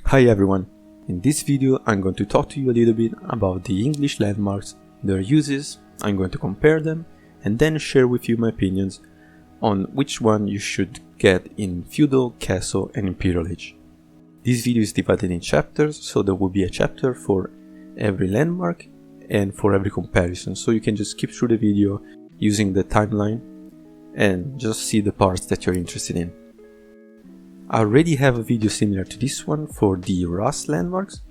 Hi everyone, in this video I'm going to talk to you a little bit about the English landmarks, their uses, I'm going to compare them and then share with you my opinions on which one you should get in Feudal, Castle and Imperial Age. This video is divided in chapters, so there will be a chapter for every landmark and for every comparison, so you can just skip through the video using the timeline and just see the parts that you're interested in. I already have a video similar to this one for the Rus landmarks,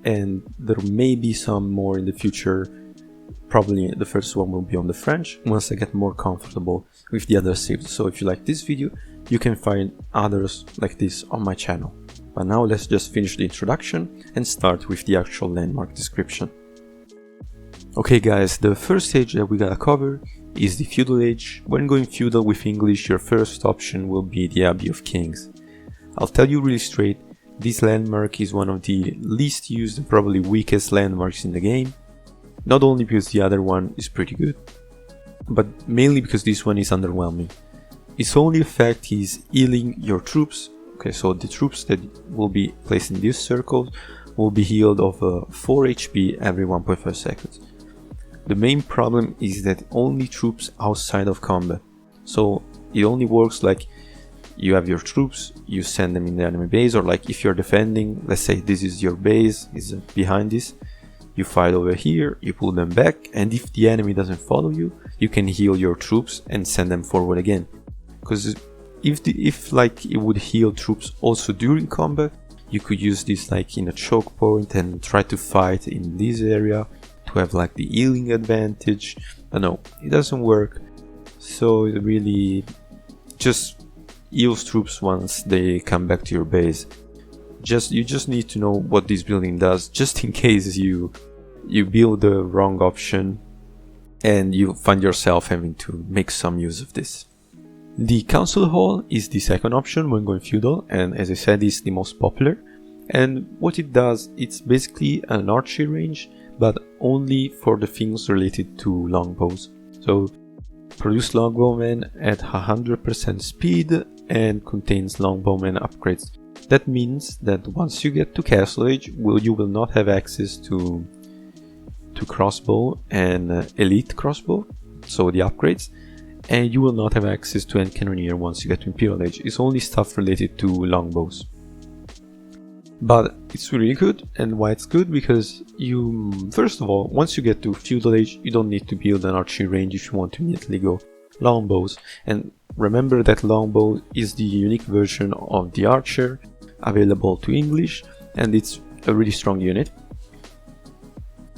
and there may be some more in the future. Probably the first one will be on the French once I get more comfortable with the other civs. So if you like this video, you can find others like this on my channel. But now let's just finish the introduction and start with the actual landmark description. Okay guys, the first age that we gotta cover is the Feudal Age. When going Feudal with English, your first option will be the Abbey of Kings. I'll tell you really straight, this landmark is one of the least used and probably weakest landmarks in the game. Not only because the other one is pretty good, but mainly because this one is underwhelming. Its only effect is healing your troops. Okay, so the troops that will be placed in this circle will be healed of 4 HP every 1.5 seconds. The main problem is that only troops outside of combat. So it only works like you have your troops, you send them in the enemy base, or like if you're defending, let's say this is your base, is behind this, you fight over here, you pull them back, and if the enemy doesn't follow you, you can heal your troops and send them forward again. Because if like it would heal troops also during combat, you could use this like in a choke point and try to fight in this area to have like the healing advantage. But no, it doesn't work. So it really just heals troops once they come back to your base. You just need to know what this building does, just in case you build the wrong option and you find yourself having to make some use of this. The Council Hall is the second option when going Feudal, and as I said, it's the most popular. And what it does, it's basically an archery range, but only for the things related to longbows. So produce longbowmen at 100% speed and contains longbowmen upgrades. That means that once you get to Castle Age, you will not have access to crossbow and elite crossbow, so the upgrades, and you will not have access to end cannoneer once you get to Imperial Age. It's only stuff related to longbows. But it's really good, and why it's good, because first of all, once you get to Feudal Age, you don't need to build an archery range if you want to immediately go longbows. And remember that longbow is the unique version of the archer, available to English, and it's a really strong unit.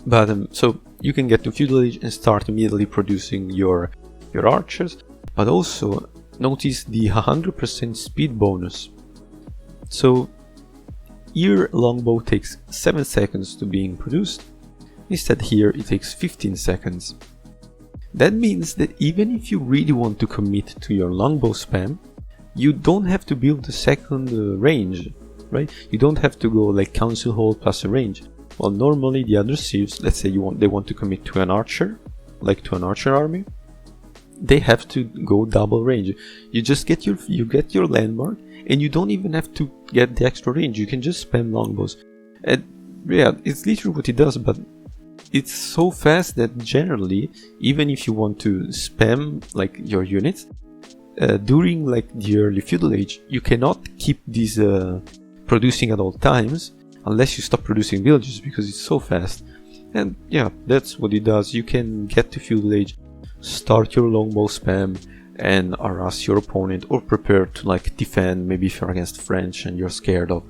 But so you can get to Feudal Age and start immediately producing your archers, but also notice the 100% speed bonus. So here longbow takes 7 seconds to being produced, instead here it takes 15 seconds. That means that even if you really want to commit to your longbow spam, you don't have to build a second range, right? You don't have to go like Council Hall plus a range. Well, normally the other civs, let's say they want to commit to an archer, like to an archer army, they have to go double range. You just get your landmark, and you don't even have to get the extra range. You can just spam longbows. And yeah, it's literally what it does, but it's so fast that generally, even if you want to spam like your units during like the early Feudal Age, you cannot keep these producing at all times unless you stop producing villages, because it's so fast. And yeah, that's what it does. You can get to Feudal Age, start your longbow spam and harass your opponent, or prepare to like defend, maybe if you're against French and you're scared of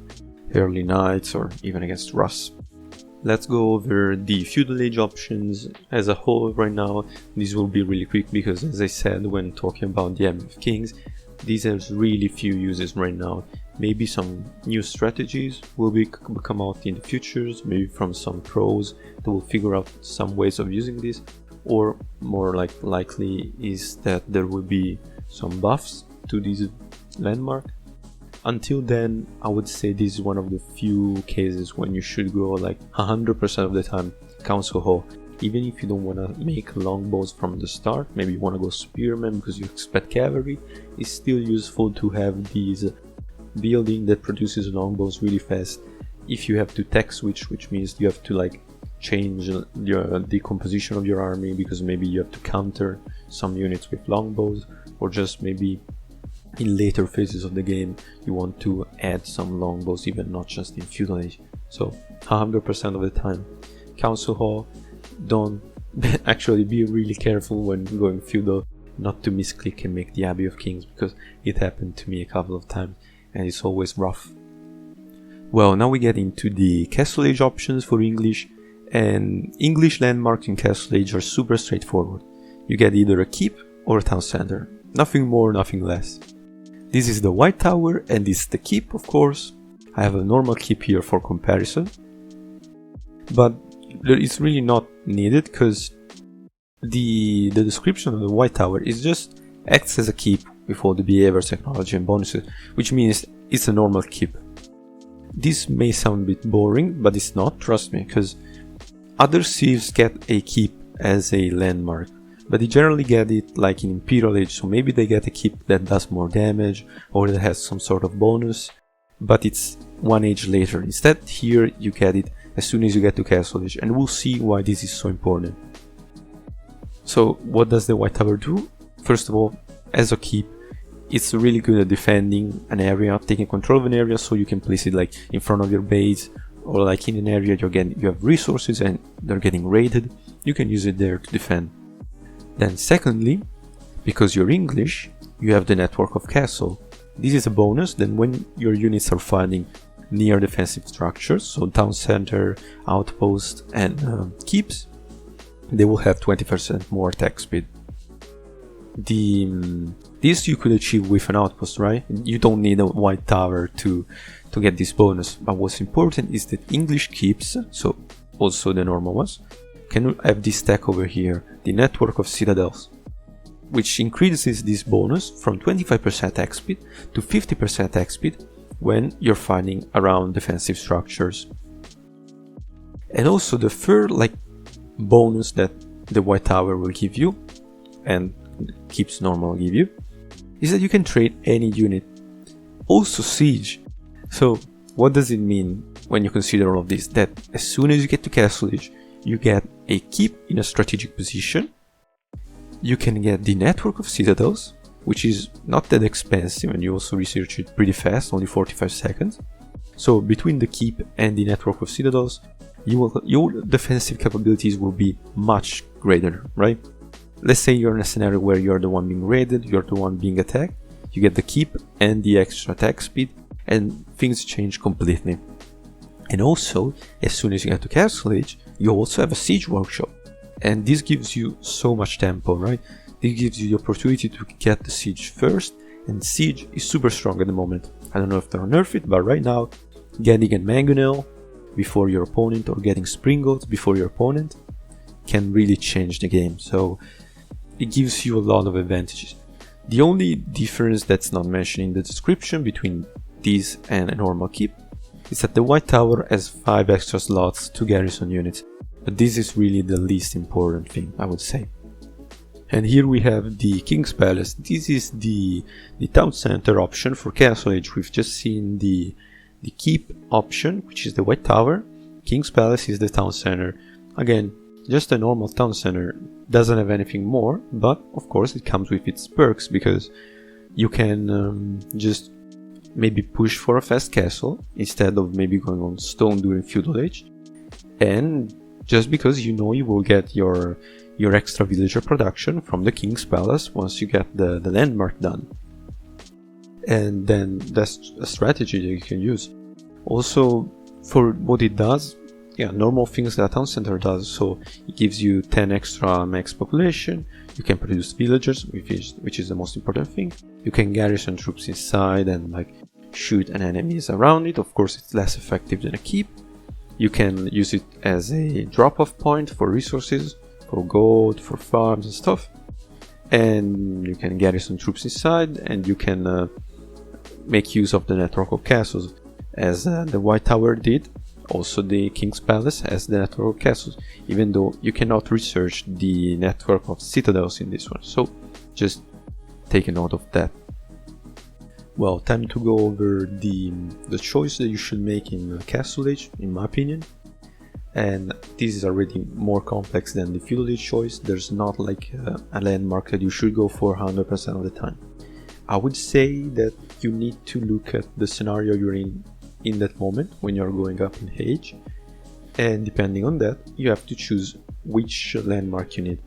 early knights, or even against Rus. Let's go over the Feudal Age options as a whole right now. This will be really quick because, as I said when talking about the Abbey of Kings, these has really few uses right now. Maybe some new strategies will come out in the futures, maybe from some pros that will figure out some ways of using this, or more likely is that there will be some buffs to this landmark. Until then, I would say this is one of the few cases when you should go like 100% of the time Council Hall. Even if you don't want to make longbows from the start, maybe you want to go spearmen because you expect cavalry, it's still useful to have these building that produces longbows really fast. If you have to tech switch, which means you have to like change the composition of your army, because maybe you have to counter some units with longbows, or just maybe in later phases of the game you want to add some longbows, even not just in Feudal Age. So 100% of the time, Council Hall, don't actually be really careful when going Feudal not to misclick and make the Abbey of Kings, because it happened to me a couple of times and it's always rough. Well, now we get into the Castle Age options for English, and English landmarks in Castle Age are super straightforward. You get either a keep or a town center, nothing more, nothing less. This is the White Tower and this is the keep, of course. I have a normal keep here for comparison, but it's really not needed because the description of the White Tower is just acts as a keep with all the behavior, technology and bonuses, which means it's a normal keep. This may sound a bit boring, but it's not, trust me, because other civs get a keep as a landmark, but they generally get it like in Imperial Age, so maybe they get a keep that does more damage or that has some sort of bonus, but it's one age later. Instead, here you get it as soon as you get to Castle Age, and we'll see why this is so important. So what does the White Tower do? First of all, as a keep, it's really good at defending an area, taking control of an area, so you can place it like in front of your base, or like in an area you have resources and they're getting raided, you can use it there to defend. Then secondly, because you're English, you have the network of castle. This is a bonus. Then when your units are fighting near defensive structures, so town center, outpost and keeps, they will have 20% more attack speed. This you could achieve with an outpost, right? You don't need a White Tower to get this bonus, but what's important is that English keeps, so also the normal ones, can have this stack over here, the network of citadels, which increases this bonus from 25% attack speed to 50% attack speed when you're fighting around defensive structures. And also the third bonus that the White Tower will give you, and keeps normal give you, is that you can trade any unit, also siege. So what does it mean when you consider all of this? That as soon as you get to Castle Age, you get a keep in a strategic position, you can get the network of citadels, which is not that expensive and you also research it pretty fast, only 45 seconds. So between the keep and the network of citadels, your defensive capabilities will be much greater, right? Let's say you're in a scenario where you're the one being raided, you're the one being attacked, you get the keep and the extra attack speed, and things change completely. And also, as soon as you get to Castle Age, you also have a siege workshop, and this gives you so much tempo, right? This gives you the opportunity to get the siege first, and siege is super strong at the moment. I don't know if they'll nerf it, but right now, getting a mangonel before your opponent or getting springles before your opponent can really change the game. So it gives you a lot of advantages. The only difference that's not mentioned in the description between these and a normal keep is that the White Tower has 5 extra slots to garrison units, but this is really the least important thing, I would say. And here we have the King's Palace. This is the town center option for Castle Age. We've just seen the keep option, which is the White Tower. King's Palace is the town center. Again, just a normal town center, doesn't have anything more, but of course it comes with its perks, because you can just maybe push for a fast castle instead of maybe going on stone during Feudal Age, and just because you know you will get your extra villager production from the King's Palace once you get the landmark done. And then that's a strategy that you can use. Also, for what it does, normal things that a town center does, so it gives you 10 extra max population, you can produce villagers, which is the most important thing, you can garrison troops inside and shoot an enemies around it. Of course it's less effective than a keep. You can use it as a drop-off point for resources, for gold, for farms and stuff, and you can garrison troops inside, and you can make use of the network of castles, as the White Tower did. Also the King's Palace has the network of castles, even though you cannot research the network of citadels in this one, so just take a note of that. Well, time to go over the choice that you should make in Castle Age, in my opinion. And this is already more complex than the Feudal Age choice. There's not like a landmark that you should go for 100% of the time. I would say that you need to look at the scenario you're in that moment when you're going up in age, and depending on that you have to choose which landmark you need.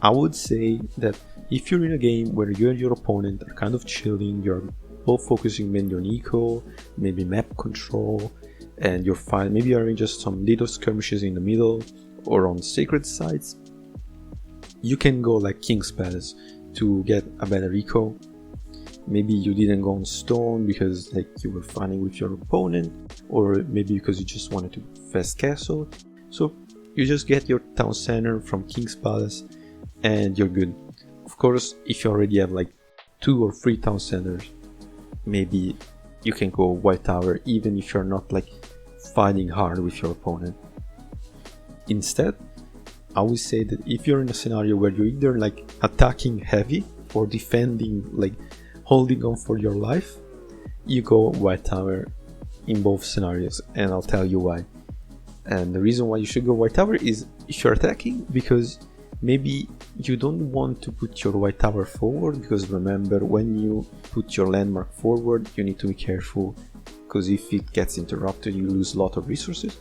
I would say that if you're in a game where you and your opponent are kind of chilling, you're both focusing mainly on eco, maybe map control, and you're fine, maybe you're in just some little skirmishes in the middle or on sacred sites, you can go like King's Palace to get a better eco. Maybe you didn't go on stone because like you were fighting with your opponent, or maybe because you just wanted to fast castle, so you just get your town center from King's Palace and you're good. Of course, if you already have like 2 or 3 town centers, maybe you can go White Tower even if you're not like fighting hard with your opponent. Instead, I would say that if you're in a scenario where you're either like attacking heavy or defending, like holding on for your life, you go White Tower in both scenarios, and I'll tell you why. And the reason why you should go White Tower is if you're attacking, because maybe you don't want to put your White Tower forward, because remember, when you put your landmark forward you need to be careful, because if it gets interrupted you lose a lot of resources.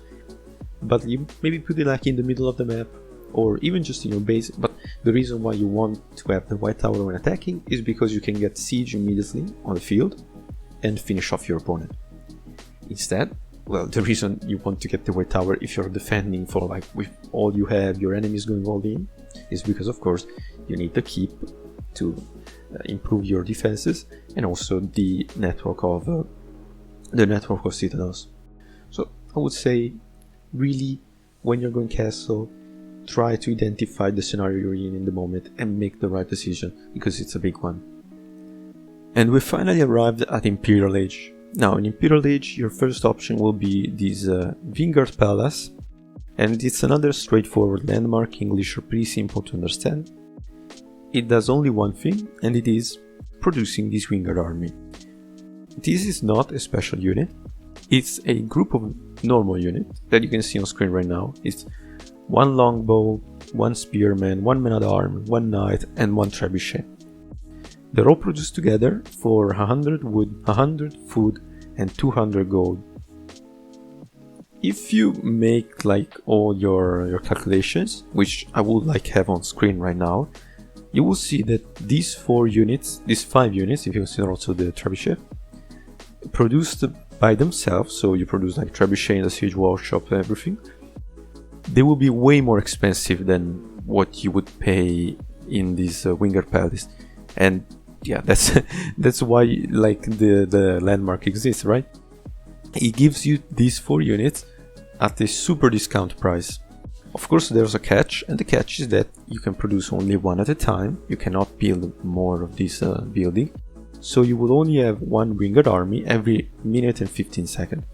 But you maybe put it like in the middle of the map, or even just in your base. But the reason why you want to have the White Tower when attacking is because you can get siege immediately on the field and finish off your opponent. Instead, well, the reason you want to get the White Tower if you're defending for like with all you have, your enemies going all in, is because of course you need the keep to improve your defenses, and also the network of citadels. So I would say, really, when you're going castle, try to identify the scenario you're in the moment and make the right decision, because it's a big one. And we finally arrived at Imperial Age. Now in Imperial Age your first option will be this Wynguard Palace, and it's another straightforward landmark. English are pretty simple to understand. It does only one thing, and it is producing this Wynguard army. This is not a special unit, it's a group of normal units that you can see on screen right now. It's 1 longbow, 1 spearman, 1 man-at-arm, 1 knight and 1 trebuchet. They're all produced together for 100 wood, 100 food and 200 gold. If you make like all your calculations, which I would like have on screen right now, you will see that these 5 units, if you consider also the trebuchet, produced by themselves, so you produce like trebuchet in the siege workshop and everything, they will be way more expensive than what you would pay in this Wynguard Palace. And yeah, that's why like the landmark exists, right? It gives you these 4 units at a super discount price. Of course there's a catch, and the catch is that you can produce only 1 at a time. You cannot build more of this building, so you will only have 1 Wynguard army every minute and 15 seconds.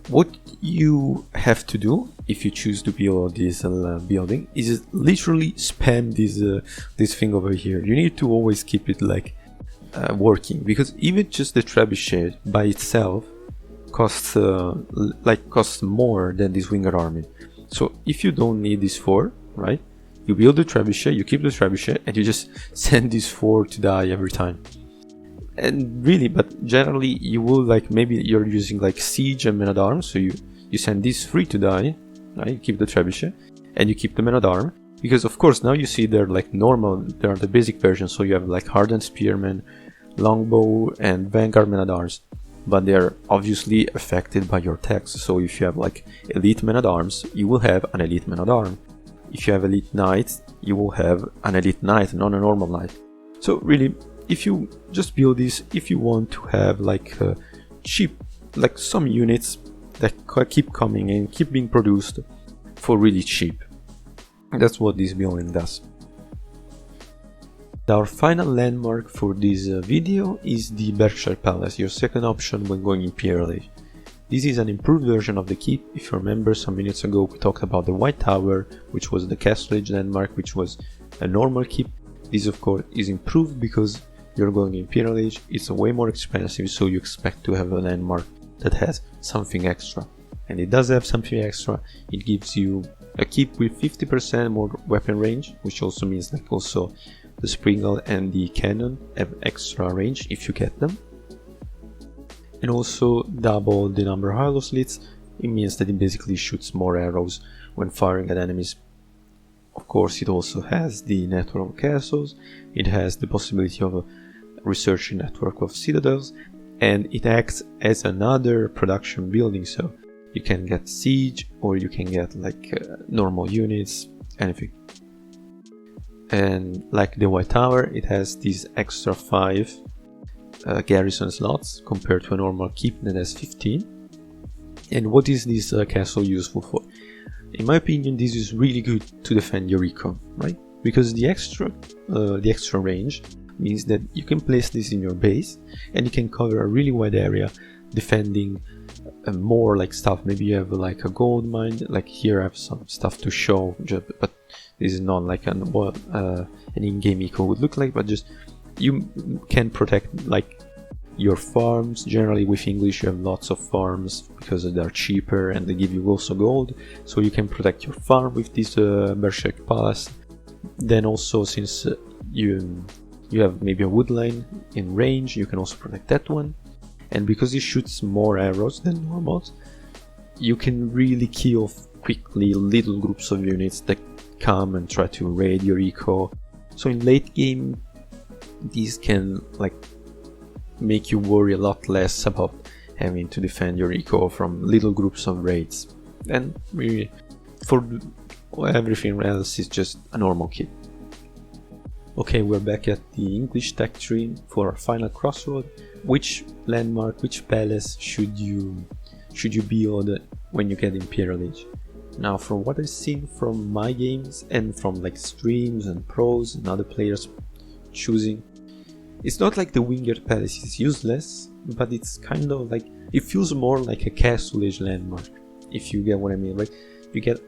What you have to do if you choose to build this building is literally spam this thing over here. You need to always keep it like working, because even just the trebuchet by itself costs more than this Wynguard army. So if you don't need these 4, right, you build the trebuchet, you keep the trebuchet, and you just send these 4 to die every time. And really, but generally you will, like, maybe you're using like siege and men-at-arms, so you send these 3 to die, right? You keep the trebuchet and you keep the men-at-arm, because of course now you see they're like normal, they're the basic version, so you have like hardened spearmen, longbow and vanguard men-at-arms, but they're obviously affected by your tax. So if you have like elite men-at-arms, you will have an elite man-at-arm. If you have elite knights, you will have an elite knight, not a normal knight. So really, if you just build this, if you want to have like cheap, like some units that keep coming and keep being produced for really cheap, that's what this building does. Our final landmark for this video is the Berkshire Palace, your second option when going Imperial Age. This is an improved version of the keep. If you remember, some minutes ago we talked about the White Tower, which was the Castle Age landmark, which was a normal keep. This of course is improved because you're going Imperial Age, it's way more expensive, so you expect to have a landmark that has something extra. And it does have something extra. It gives you a keep with 50% more weapon range, which also means like also the Springle and the cannon have extra range if you get them. And also double the number of hollow slits. It means that it basically shoots more arrows when firing at enemies. Of course, it also has the network of castles, it has the possibility of a researching network of citadels, and it acts as another production building, so you can get siege or you can get like normal units, anything. And like the White Tower, it has these extra 5 garrison slots compared to a normal keep that has 15. And what is this castle useful for? In my opinion, this is really good to defend your eco, right? Because the extra range means that you can place this in your base and you can cover a really wide area defending more like stuff. Maybe you have like a gold mine, like here I have some stuff to show, but this is not like what an in-game eco would look like, but just you can protect like your farms. Generally with English you have lots of farms because they're cheaper and they give you also gold, so you can protect your farm with this Berkshire Palace. Then also, since you have maybe a wood line in range, you can also protect that one. And because it shoots more arrows than normals, you can really kill quickly little groups of units that come and try to raid your eco. So in late game these can like make you worry a lot less about having to defend your eco from little groups of raids. And really, for everything else, is just a normal kit. Okay, we're back at the English tech tree for our final crossroad. Which landmark, which palace should you build when you get Imperial Age? Now, from what I've seen from my games and from like streams and pros and other players choosing, it's not like the Wynguard Palace is useless, but it's kind of like, it feels more like a castle age landmark, if you get what I mean, right? You get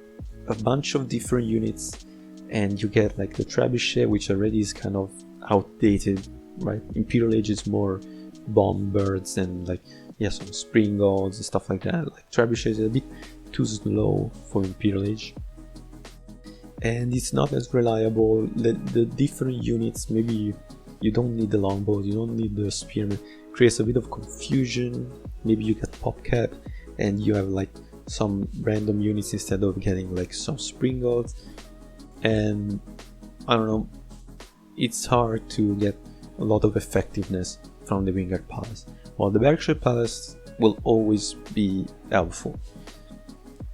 a bunch of different units and you get like the trebuchet, which already is kind of outdated, right? Imperial Age is more bomb birds and like, yeah, some springles and stuff like that. Like trebuchet is a bit too slow for Imperial Age. And it's not as reliable. The different units, maybe you don't need the longbows, you don't need the spearmen. Creates a bit of confusion. Maybe you get popcat and you have like some random units instead of getting like some springles. And I don't know, it's hard to get a lot of effectiveness from the Wynguard Palace. While the Berkshire Palace will always be helpful,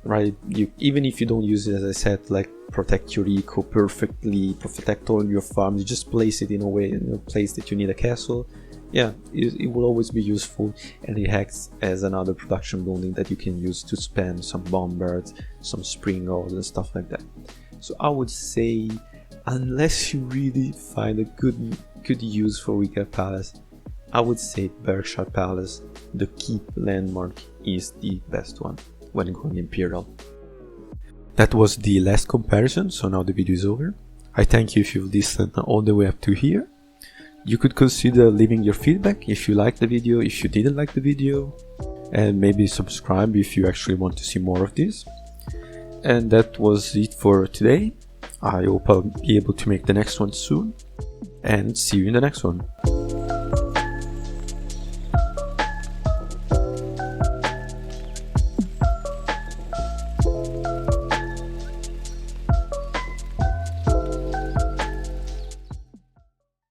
right? Even if you don't use it, as I said, like protect your eco perfectly, protect all your farms, you just place it in a way, in a place that you need a castle. Yeah, it will always be useful, and it acts as another production building that you can use to spam some bombards, some springles and stuff like that. So I would say, unless you really find a good use for Wynguard Palace, I would say Berkshire Palace, the keep landmark, is the best one when going Imperial. That was the last comparison, so now the video is over. I thank you if you've listened all the way up to here. You could consider leaving your feedback if you liked the video, if you didn't like the video, and maybe subscribe if you actually want to see more of this. And that was it for today. I hope I'll be able to make the next one soon, and see you in the next one.